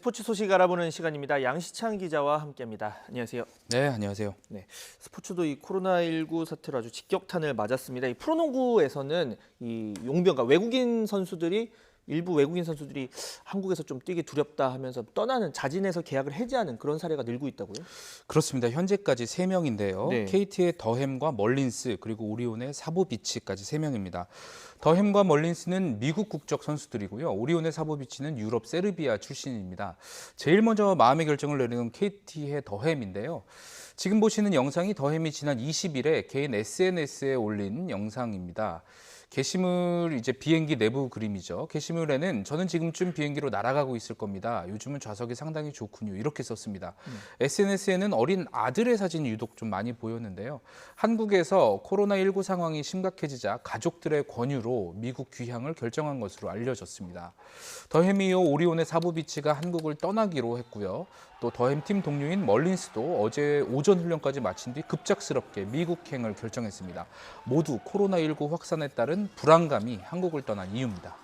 스포츠 소식 알아보는 시간입니다. 양시창 기자와 함께합니다. 안녕하세요. 네, 안녕하세요. 네, 스포츠도 이 코로나19 사태로 아주 직격탄을 맞았습니다. 이 프로농구에서는 이 용병과 일부 외국인 선수들이 한국에서 좀 뛰기 두렵다 하면서 떠나는 자진해서 계약을 해지하는 그런 사례가 늘고 있다고요? 그렇습니다. 현재까지 3명인데요. 네. KT의 더햄과 멀린스 그리고 오리온의 사보비치까지 3명입니다. 더햄과 멀린스는 미국 국적 선수들이고요. 오리온의 사보비치는 유럽 세르비아 출신입니다. 제일 먼저 마음의 결정을 내리는 KT의 더햄인데요. 지금 보시는 영상이 더햄이 지난 20일에 개인 SNS에 올린 영상입니다. 게시물 이제 비행기 내부 그림이죠. 게시물에는 저는 지금쯤 비행기로 날아가고 있을 겁니다. 요즘은 좌석이 상당히 좋군요. 이렇게 썼습니다. SNS에는 어린 아들의 사진이 유독 좀 많이 보였는데요. 한국에서 코로나19 상황이 심각해지자 가족들의 권유로 미국 귀향을 결정한 것으로 알려졌습니다. 더햄이 이어 오리온의 사보비치가 한국을 떠나기로 했고요. 또 더햄 팀 동료인 멀린스도 어제 오전 훈련까지 마친 뒤 급작스럽게 미국행을 결정했습니다. 모두 코로나19 확산에 따른 불안감이 한국을 떠난 이유입니다.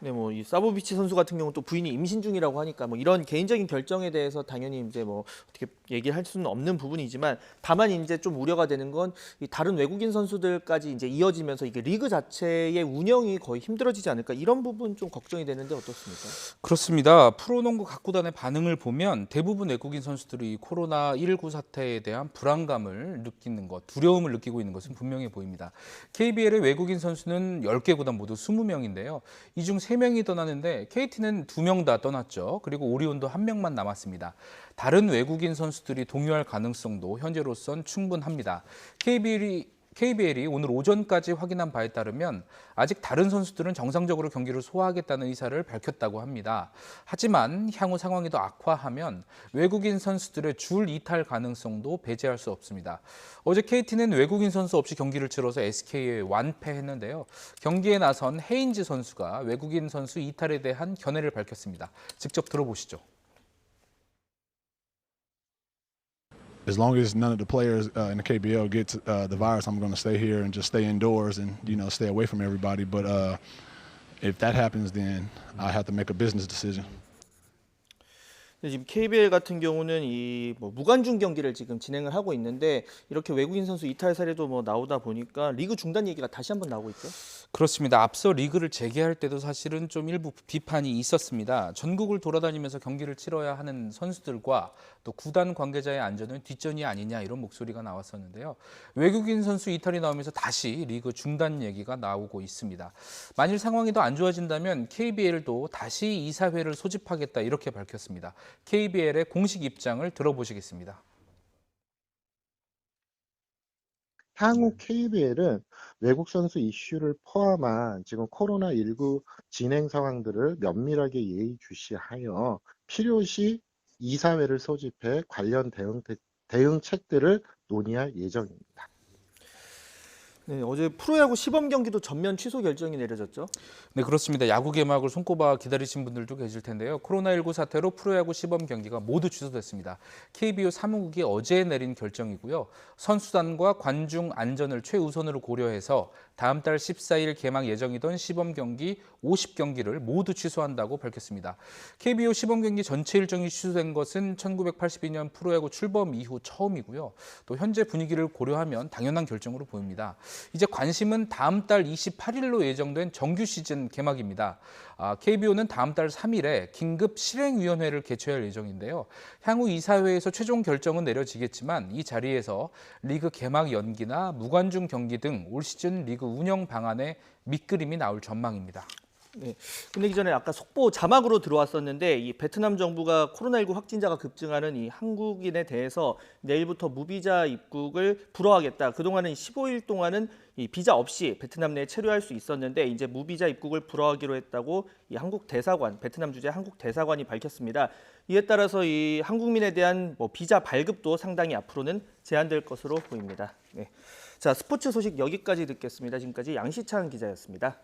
네, 뭐 이 사보비치 선수 같은 경우 또 부인이 임신 중이라고 하니까 뭐 이런 개인적인 결정에 대해서 당연히 이제 뭐 어떻게 얘기할 수는 없는 부분이지만 다만 이제 좀 우려가 되는 건 이 다른 외국인 선수들까지 이제 이어지면서 이게 리그 자체의 운영이 거의 힘들어지지 않을까 이런 부분 좀 걱정이 되는데 어떻습니까? 그렇습니다. 프로농구 각 구단의 반응을 보면 대부분 외국인 선수들이 코로나19 사태에 대한 불안감을 느끼는 것, 두려움을 느끼고 있는 것은 분명해 보입니다. KBL의 외국인 선수는 10개 구단 모두 20명인데요. 이 중 3명이 떠나는데 KT는 2명 다 떠났죠. 그리고 오리온도 1명만 남았습니다. 다른 외국인 선수들이 동요할 가능성도 현재로선 충분합니다. KBL이 오늘 오전까지 확인한 바에 따르면 아직 다른 선수들은 정상적으로 경기를 소화하겠다는 의사를 밝혔다고 합니다. 하지만 향후 상황이 더 악화하면 외국인 선수들의 줄 이탈 가능성도 배제할 수 없습니다. 어제 KT는 외국인 선수 없이 경기를 치러서 SK에 완패했는데요. 경기에 나선 헤인즈 선수가 외국인 선수 이탈에 대한 견해를 밝혔습니다. 직접 들어보시죠. As long as none of the players in the KBL get the virus, I'm going to stay here and just stay indoors and stay away from everybody. But if that happens, then I have to make a business decision. 지금 KBL 같은 경우는 이 뭐 무관중 경기를 지금 진행을 하고 있는데 이렇게 외국인 선수 이탈 사례도 뭐 나오다 보니까 리그 중단 얘기가 다시 한번 나오고 있죠. 그렇습니다. 앞서 리그를 재개할 때도 사실은 좀 일부 비판이 있었습니다. 전국을 돌아다니면서 경기를 치러야 하는 선수들과 또 구단 관계자의 안전은 뒷전이 아니냐 이런 목소리가 나왔었는데요. 외국인 선수 이탈이 나오면서 다시 리그 중단 얘기가 나오고 있습니다. 만일 상황이 더 안 좋아진다면 KBL도 다시 이사회를 소집하겠다 이렇게 밝혔습니다. KBL의 공식 입장을 들어보시겠습니다. 향후 KBL은 외국 선수 이슈를 포함한 지금 코로나19 진행 상황들을 면밀하게 예의주시하여 필요시 이사회를 소집해 관련 대응책들을 논의할 예정입니다. 네, 어제 프로야구 시범 경기도 전면 취소 결정이 내려졌죠. 네, 그렇습니다. 야구 개막을 손꼽아 기다리신 분들도 계실 텐데요. 코로나19 사태로 프로야구 시범 경기가 모두 취소됐습니다. KBO 사무국이 어제 내린 결정이고요. 선수단과 관중 안전을 최우선으로 고려해서 다음 달 14일 개막 예정이던 시범 경기 50경기를 모두 취소한다고 밝혔습니다. KBO 시범 경기 전체 일정이 취소된 것은 1982년 프로야구 출범 이후 처음이고요. 또 현재 분위기를 고려하면 당연한 결정으로 보입니다. 이제 관심은 다음 달 28일로 예정된 정규 시즌 개막입니다. KBO는 다음 달 3일에 긴급 실행위원회를 개최할 예정인데요. 향후 이사회에서 최종 결정은 내려지겠지만 이 자리에서 리그 개막 연기나 무관중 경기 등 올 시즌 리그 운영 방안에 밑그림이 나올 전망입니다. 네. 끝내기 전에 아까 속보 자막으로 들어왔었는데 이 베트남 정부가 코로나19 확진자가 급증하는 이 한국인에 대해서 내일부터 무비자 입국을 불허하겠다. 그동안은 15일 동안은 이 비자 없이 베트남 내에 체류할 수 있었는데 이제 무비자 입국을 불허하기로 했다고 이 한국 대사관, 베트남 주재 한국 대사관이 밝혔습니다. 이에 따라서 이 한국민에 대한 뭐 비자 발급도 상당히 앞으로는 제한될 것으로 보입니다. 네. 자, 스포츠 소식 여기까지 듣겠습니다. 지금까지 양시창 기자였습니다.